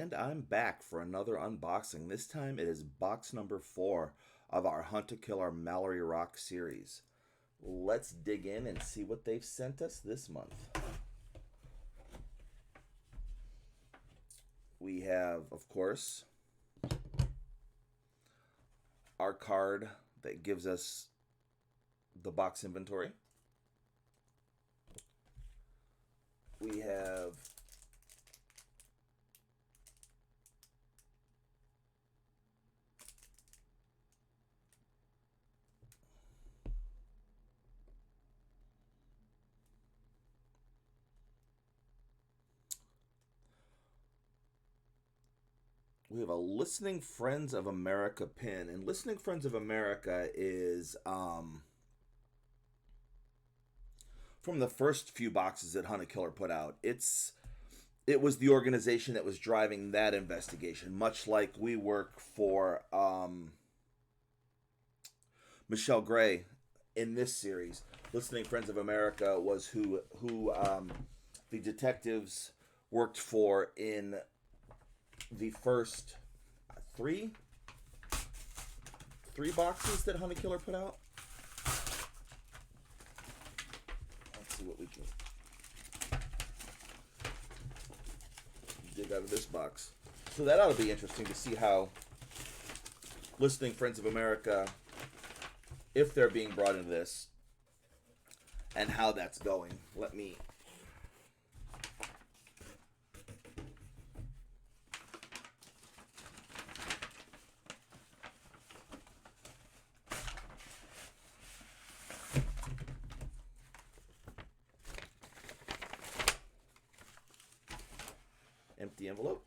And I'm back for another unboxing. This time it is box number 4 of our Hunt to Kill Our Mallory Rock series. Let's dig in and see what they've sent us this month. We have, of course, our card that gives us the box inventory. We have a Listening Friends of America pin. And Listening Friends of America is from the first few boxes that Hunt a Killer put out. It was the organization that was driving that investigation, much like we work for Michelle Gray in this series. Listening Friends of America was who the detectives worked for in the first three boxes that Hunt a Killer put out. Let's see what we can dig out of this box. So that ought to be interesting to see how Listening Friends of America, if they're being brought into this, and how that's going. Let me empty envelope.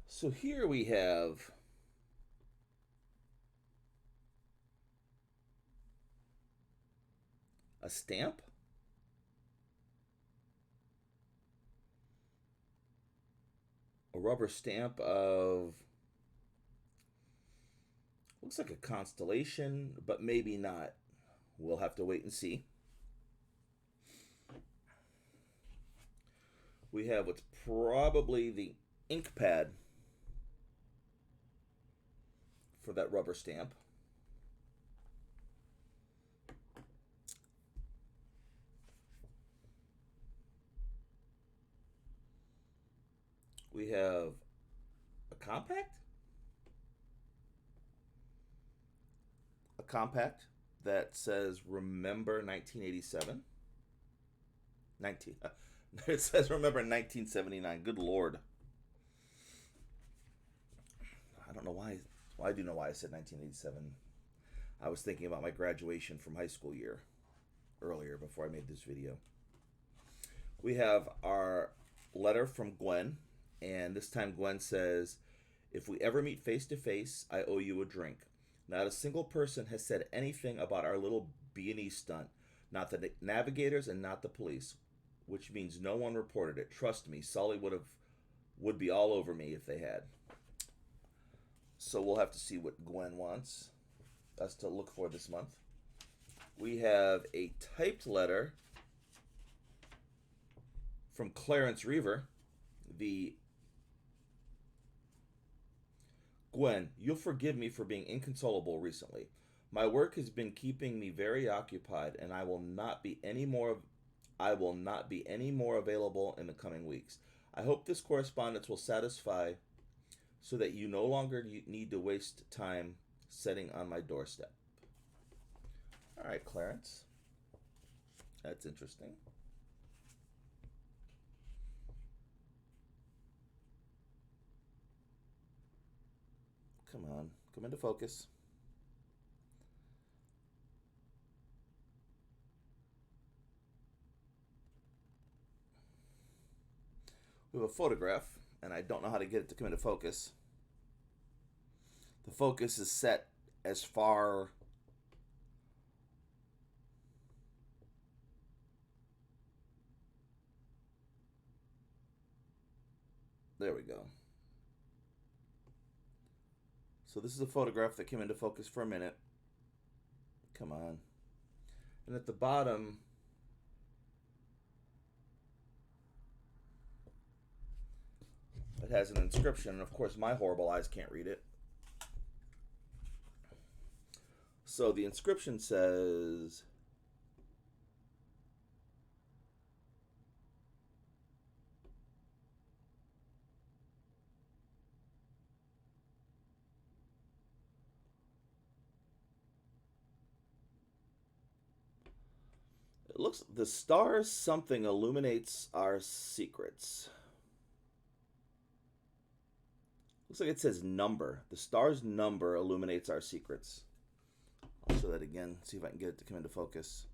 So here we have a stamp, a rubber stamp of, looks like a constellation, but maybe not. We'll have to wait and see. We have what's probably the ink pad for that rubber stamp. We have a compact. A compact that says Remember 1987. It says Remember 1979. Good Lord. I don't know why. Well, I do know why I said 1987. I was thinking about my graduation from high school year earlier before I made this video. We have our letter from Gwen. And this time Gwen says, "If we ever meet face to face, I owe you a drink. Not a single person has said anything about our little B&E stunt. Not the navigators and not the police, which means no one reported it. Trust me, Sully would be all over me if they had." So we'll have to see what Gwen wants us to look for this month. We have a typed letter from Clarence Reaver. Gwen, you'll forgive me for being inconsolable recently. My work has been keeping me very occupied, and I will not be any more available in the coming weeks. I hope this correspondence will satisfy so that you no longer need to waste time sitting on my doorstep. All right, Clarence. That's interesting. Come on, come into focus. We have a photograph, and I don't know how to get it to come into focus. The focus is set as far there we go. So this is a photograph that came into focus for a minute. Come on. And at the bottom, has an inscription, and of course my horrible eyes can't read it. So the inscription says, it looks, the stars something illuminates our secrets. Looks like it says number. The star's number illuminates our secrets. I'll show that again, see if I can get it to come into focus.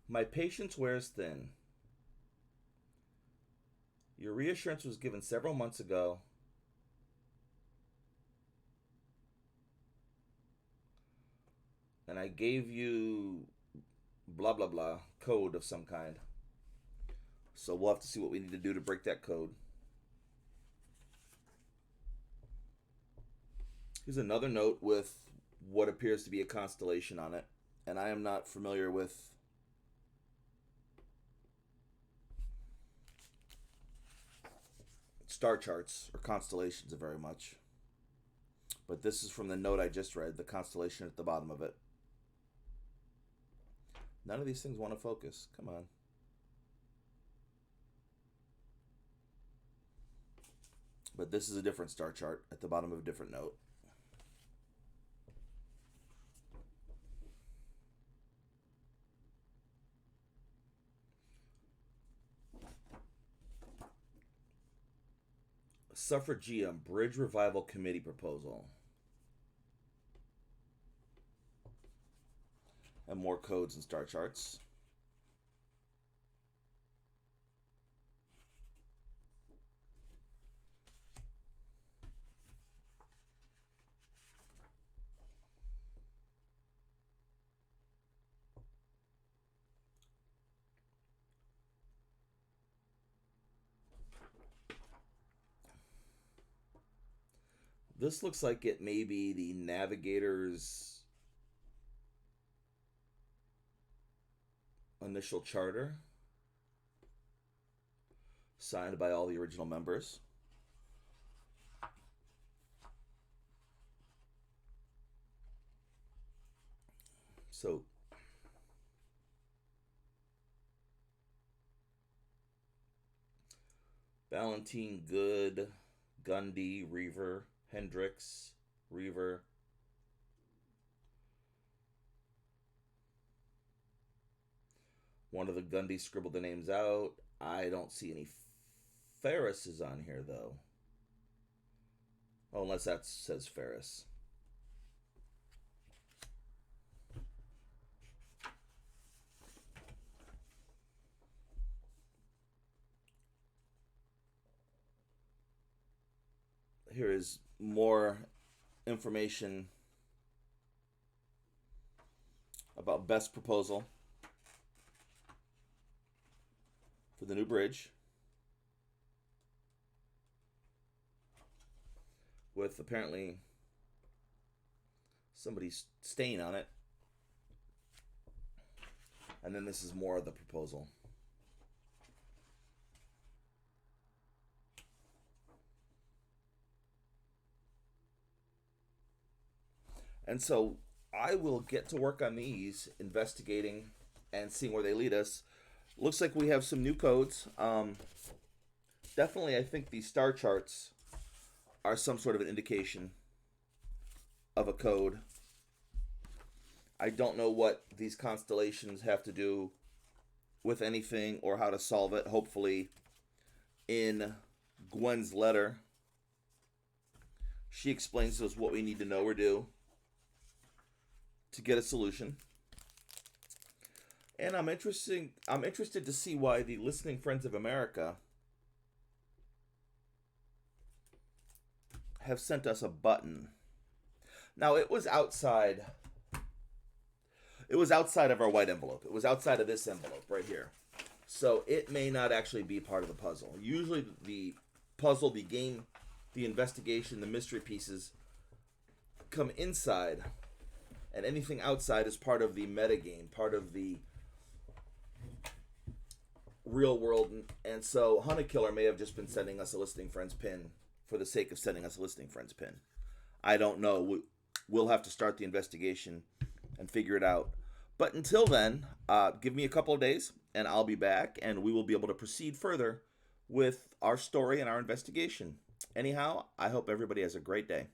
My patience wears thin. Your reassurance was given several months ago. And I gave you blah blah blah code of some kind. So we'll have to see what we need to do to break that code. Here's another note with what appears to be a constellation on it. And I am not familiar with star charts or constellations very much. But this is from the note I just read, the constellation at the bottom of it. None of these things want to focus. Come on. But this is a different star chart at the bottom of a different note. Suffragium Bridge Revival Committee proposal. And more codes and star charts. This looks like it may be the Navigator's initial charter, signed by all the original members. So Valentine, Good, Gundy, Reaver, Hendricks, Reaver. One of the Gundys scribbled the names out. I don't see any Ferrises on here, though. Oh, unless that says Ferris. Here is more information about best proposal for the new bridge, with apparently somebody's stain on it. And then this is more of the proposal. And so I will get to work on these, investigating and seeing where they lead us. Looks like we have some new codes. Definitely, I think these star charts are some sort of an indication of a code. I don't know what these constellations have to do with anything or how to solve it. Hopefully, in Gwen's letter, she explains to us what we need to know or do to get a solution. And I'm interested to see why the Listening Friends of America have sent us a button. Now, it was outside of our white envelope. It was outside of this envelope right here. So it may not actually be part of the puzzle. Usually the puzzle, the game, the investigation, the mystery pieces come inside, and anything outside is part of the metagame, part of the real world. And so Hunted Killer may have just been sending us a Listening Friends pin for the sake of sending us a Listening Friends pin. I don't know. We'll have to start the investigation and figure it out. But until then, give me a couple of days and I'll be back and we will be able to proceed further with our story and our investigation. Anyhow, I hope everybody has a great day.